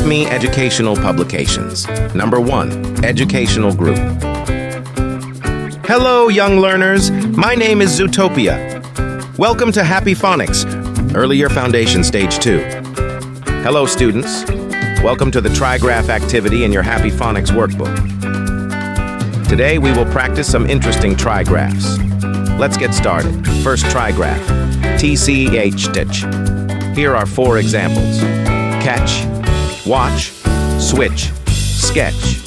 Acme Educational Publications. Number 1, Educational Group. Hello, young learners. My name is Zootopia. Welcome to Happy Phonics, Early Year Foundation Stage 2. Hello, students. Welcome to the Trigraph activity in your Happy Phonics workbook. Today, we will practice some interesting trigraphs. Let's get started. First trigraph, TCH. Here are 4 examples. Catch, watch, switch, sketch.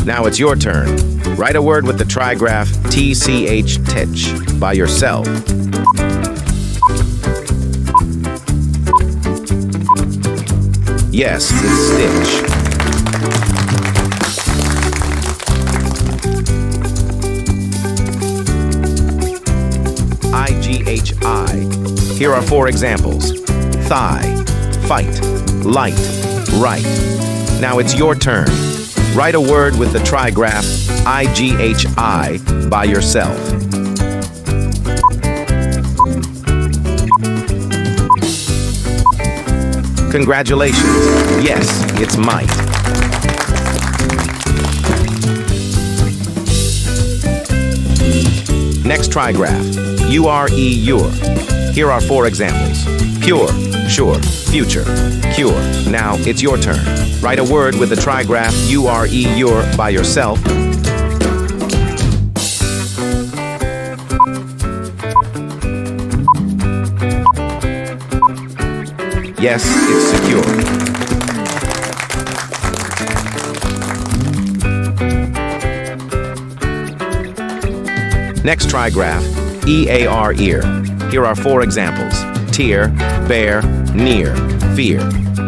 Now it's your turn. Write a word with the trigraph TCH by yourself. Yes, it's stitch. IGHI. Here are 4 examples. Thigh, fight, light, right. Now it's your turn. Write a word with the trigraph IGHI by yourself. Congratulations. Yes, it's might. Next trigraph, URE. Here are 4 examples. Pure, sure, future, cure. Now it's your turn. Write a word with the trigraph URE by yourself. Yes, it's secure. Next trigraph, EAR, ear. Here are 4 examples. Tear, bear, near, fear.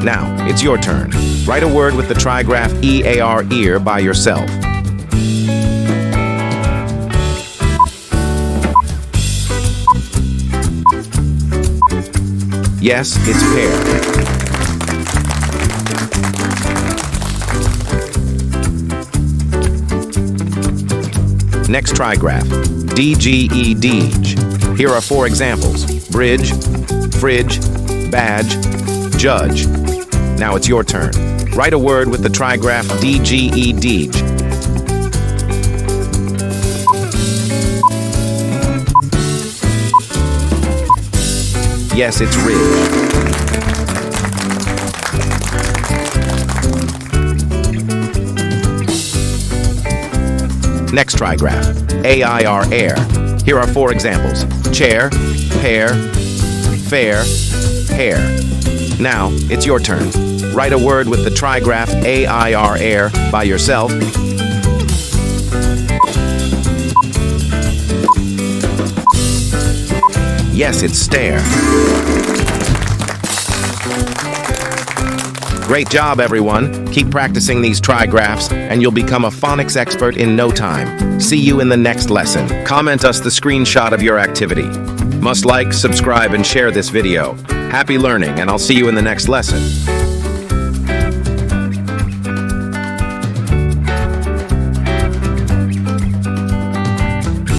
Now, it's your turn. Write a word with the trigraph EAR, ear by yourself. Yes, it's pear. Next trigraph, DGE, deege. Here are 4 examples. Bridge, fridge, badge, judge. Now it's your turn. Write a word with the trigraph DGE, deege. Yes, it's ridge. Next trigraph, AIR, air. Here are 4 examples. Chair, pear, fair, hair. Now, it's your turn. Write a word with the trigraph AIR, air by yourself. Yes, it's stare. Great job, everyone. Keep practicing these trigraphs, and you'll become a phonics expert in no time. See you in the next lesson. Comment us the screenshot of your activity. Must like, subscribe, and share this video. Happy learning, and I'll see you in the next lesson.